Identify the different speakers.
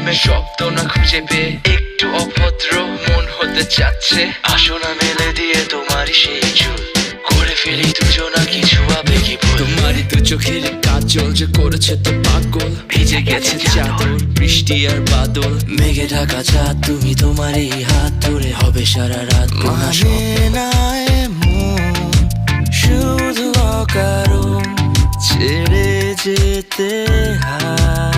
Speaker 1: প্রেমের শব্দ না খুঁজে পেয়ে একটু অভদ্র মন হতে চাচ্ছে। আসো না মেলে দিয়ে তোমারই সেই চুল, করে ফেলি দুজনা কিছু আবেগী ভুল। তোমারই দু চোখের কাজল যে করেছে তো পাগল, ভিজে গেছে চাদর বৃষ্টি আর বাদল। মেঘে ঢাকা চাঁদ তুমি তোমারই হাত ধরে হবে সারা রাত।
Speaker 2: মানে না এমন শুধু অকারণ ছেড়ে যেতে হয়।